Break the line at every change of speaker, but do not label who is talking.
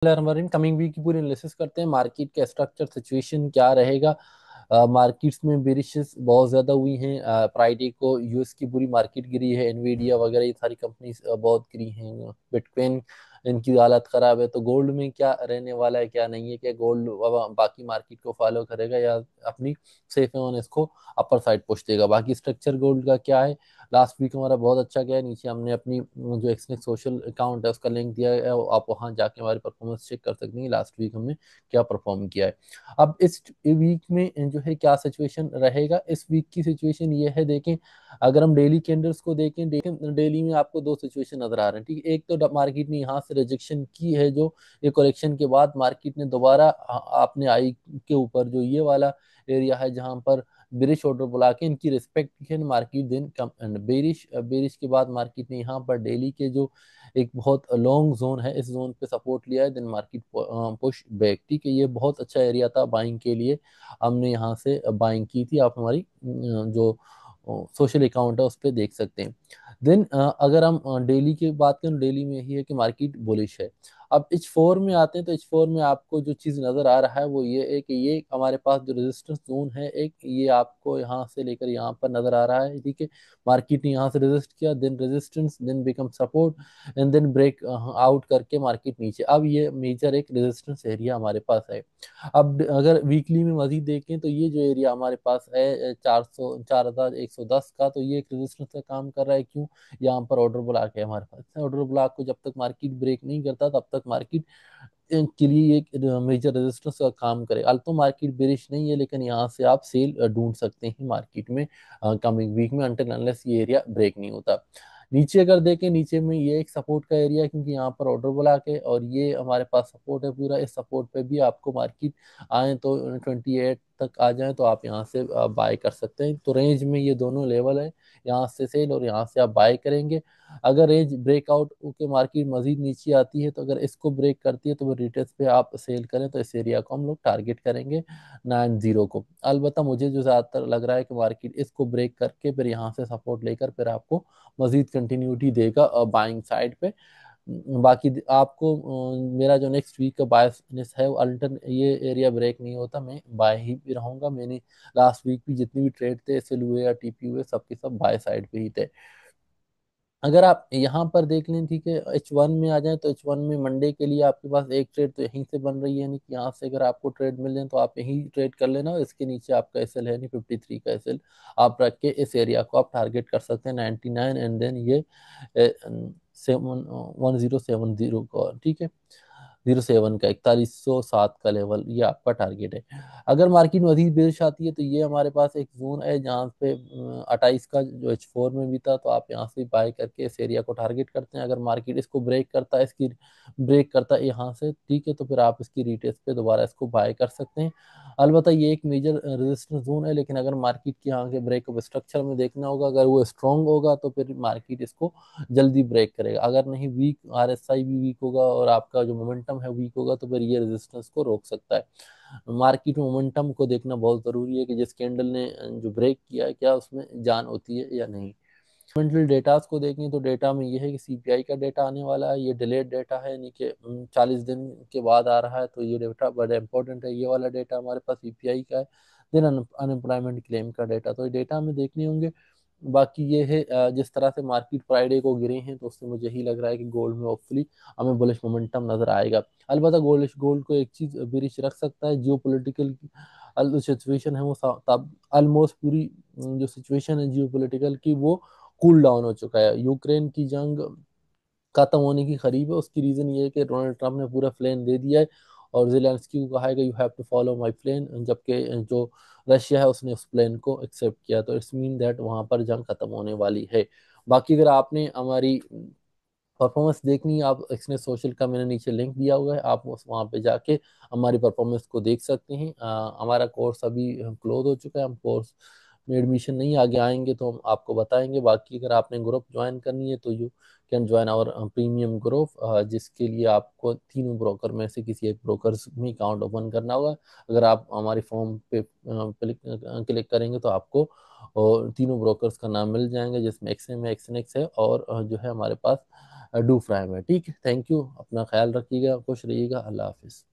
Coming week की पूरी analysis करते हैं। मार्केट का स्ट्रक्चर सिचुएशन क्या रहेगा। मार्केट्स में बेरिशेस बहुत ज़्यादा हुई हैं। फ्राइडे को यूएस की पूरी मार्केट गिरी है। एनवीडिया वगैरह ये सारी कंपनीज बहुत गिरी हैं। बिटकॉइन इनकी हालत ख़राब है। तो गोल्ड में क्या रहने वाला है क्या नहीं है, क्या गोल्ड बाकी मार्केट को फॉलो करेगा या अपनी सेफ हेवन इसको अपर साइड पुश देगा। बाकी स्ट्रक्चर गोल्ड का क्या है। लास्ट वीक हमारा बहुत अच्छा गया है। नीचे हमने अपनी जो एक्सनेक्स सोशल अकाउंट है उसका लिंक दिया है, आप वहाँ जाके हमारी परफॉर्मेंस चेक कर सकते हैं लास्ट वीक हमने क्या परफॉर्म किया है। अब इस वीक में जो है क्या सिचुएशन रहेगा। इस वीक की सिचुएशन ये है, देखें अगर हम डेली कैंडल्स को देखें डेली में आपको दो सिचुएशन नजर आ रहे हैं। ठीक है, एक तो मार्केट ने यहाँ से रिजेक्शन की है, जो ये करेक्शन के बाद मार्केट ने दोबारा अपने आई के ऊपर जो ये वाला एरिया है जहां पर बेरिश ऑर्डर बुला के इनकी रिस्पेक्ट की मार्केट दिन कम बेरिश बेरिश के बाद मार्केट ने यहाँ पर डेली के जो एक बहुत लॉन्ग जोन है इस जोन पे सपोर्ट लिया है। Then market push back. ठीक है, ये बहुत अच्छा एरिया था बाइंग के लिए। हमने यहाँ से बाइंग की थी। आप हमारी जो सोशल अकाउंट है उस पर देख सकते हैं। देन अगर हम डेली की बात करें, डेली में यही है कि मार्केट बुलिश है। अब H4 में आते हैं तो H4 में आपको जो चीज़ नज़र आ रहा है वो ये है कि ये हमारे पास जो रेजिस्टेंस जोन है एक, ये आपको यहाँ से लेकर यहाँ पर नज़र आ रहा है। ठीक है, मार्केट ने यहाँ से रेजिस्ट किया, then resistance, then become support and then break out करके मार्केट नीचे। अब ये मेजर एक रेजिस्टेंस एरिया हमारे पास है। अब अगर वीकली में मजीद देखें तो ये जो एरिया हमारे पास है 4,110 का, तो ये एक रेजिस्टेंस का काम कर रहा है। क्यों? यहाँ पर ऑर्डर ब्लॉक है हमारे पास। ऑर्डर ब्लॉक को जब तक मार्केट ब्रेक नहीं करता तब तक मार्केट के लिए एक मेजर रेजिस्टेंस का काम करे। अल्टो मार्केट बेरिश नहीं है, लेकिन यहाँ से आप सेल ढूंढ सकते हैं मार्केट में कमिंग वीक में, अनटिल अनलेस ये एरिया ब्रेक नहीं होता। नीचे अगर देखें, नीचे में ये एक सपोर्ट का एरिया है, क्योंकि यहाँ पर ऑर्डर ब्लॉक है और ये हमारे पास सपोर्ट है पूरा। इस सपोर्ट पे भी आपको मार्केट आए तो 28 तक आ जाए तो आप यहाँ से बाय कर सकते हैं। तो रेंज में ये दोनों लेवल है, यहाँ से सेल और यहाँ से आप बाय करेंगे। अगर रेंज ब्रेकआउट के मार्केट मजीद नीचे आती है तो अगर इसको ब्रेक करती है तो वो रिटेस्ट पे आप सेल करें, तो इस एरिया को हम लोग टारगेट करेंगे 90 को। अलबत्ता मुझे जो ज़्यादातर लग रहा है कि मार्केट इसको ब्रेक करके फिर यहाँ से सपोर्ट लेकर फिर आपको मजीद कंटिन्यूटी देगा बाइंग साइड पे। बाकी आपको मेरा जो नेक्स्ट वीक का बायसनेस है वो अल्टर ये एरिया ब्रेक नहीं होता, मैं बाय ही भी रहूंगा। मैंने लास्ट वीक भी जितने भी ट्रेड थे एसएल हुए या टीपी हुए सबके सब बाय साइड पे ही थे। अगर आप यहाँ पर देख लें, ठीक है, H1 में आ जाए तो H1 में मंडे के लिए आपके पास एक ट्रेड तो यहीं से बन रही है, यानी कि यहाँ से अगर आपको ट्रेड मिल जाए तो आप यहीं ट्रेड कर लेना। इसके नीचे आपका एसएल है नहीं 53 का एसएल, आप रख के इस एरिया को आप टारगेट कर सकते हैं 99 एंड देन ये 1070 का। ठीक है, 07 का 4107 का लेवल ये आपका टारगेट है। अगर मार्केट मजीद बेरिश आती है तो ये हमारे पास एक जोन है जहाँ पे 28 का जो H4 में भी था, तो आप यहाँ से बाय करके इस एरिया को टारगेट करते हैं। अगर मार्केट इसको ब्रेक करता है, इसकी ब्रेक करता है यहाँ से, ठीक है, तो फिर आप इसकी रिटेस्ट पे दोबारा इसको बाय कर सकते हैं। अलबत्ता ये एक मेजर रेजिस्टेंस जोन है, लेकिन अगर मार्केट के यहाँ के ब्रेकअप स्ट्रक्चर में देखना होगा, अगर वो स्ट्रॉन्ग होगा तो फिर मार्केट इसको जल्दी ब्रेक करेगा। अगर नहीं, वीक आरएसआई भी वीक होगा और आपका जो मोमेंटम है वीक होगा तो फिर ये रेजिस्टेंस को रोक सकता है। मार्केट में मोमेंटम को देखना बहुत जरूरी है कि जिस कैंडल ने जो ब्रेक किया है क्या उसमें जान होती है या नहीं। फंडामेंटल डेटास को देखें तो डेटा में ये है कि सीपीआई का डेटा आने वाला है। ये डिलेड डेटा है, यानी कि 40 दिन के बाद आ रहा है, तो ये डेटा बड़ा इंपॉर्टेंट है। ये वाला डेटा हमारे पास सीपीआई का है। देन अनएम्प्लॉयमेंट क्लेम का डेटा, तो ये डेटा में देखने होंगे। बाकी ये है जिस तरह से मार्केट फ्राइडे को गिरे हैं तो उससे मुझे यही लग रहा है कि गोल्ड में होपफुली हमें बुलिश मोमेंटम नजर आएगा। अलबत्ता गोल्ड को एक चीज बेरिश रख सकता है, जियो पोलिटिकल जो सिचुएशन है वो तब ऑलमोस्ट पूरी जो सिचुएशन है जियो पोलिटिकल की वो कूल डाउन हो चुका है। यूक्रेन की जंग खत्म होने की करीब है। उसकी रीजन ये है कि डोनाल्ड ट्रंप ने पूरा प्लान दे दिया है और जेलेंस्की को कहा है कि you have to follow my plan, जबकि जो रशिया है उसने उस प्लान को एक्सेप्ट किया। तो इट्स मीन दैट वहां पर जंग खत्म होने वाली है। बाकी अगर आपने हमारी परफॉर्मेंस देखनी है, आप इसने सोशल का मैंने नीचे लिंक दिया हुआ है, आप उस वहाँ पे जाके हमारी परफॉर्मेंस को देख सकते हैं। हमारा कोर्स अभी क्लोज हो चुका है। हम कोर्स में एडमिशन नहीं आगे आएंगे तो हम आपको बताएंगे। बाकी अगर आपने ग्रुप ज्वाइन करनी है तो you can join our premium group, जिसके लिए आपको तीनों ब्रोकर में से किसी एक ब्रोकर में अकाउंट ओपन करना होगा। अगर आप हमारी फॉर्म पे क्लिक करेंगे तो आपको और तीनों ब्रोकर्स का नाम मिल जाएंगे, जिसमें एक्सएम है, एक्सएनएक्स है और जो है हमारे पास डू फ्राई में। ठीक है, थैंक यू, अपना ख्याल रखिएगा, खुश रहिएगा, अल्लाह हाफिज।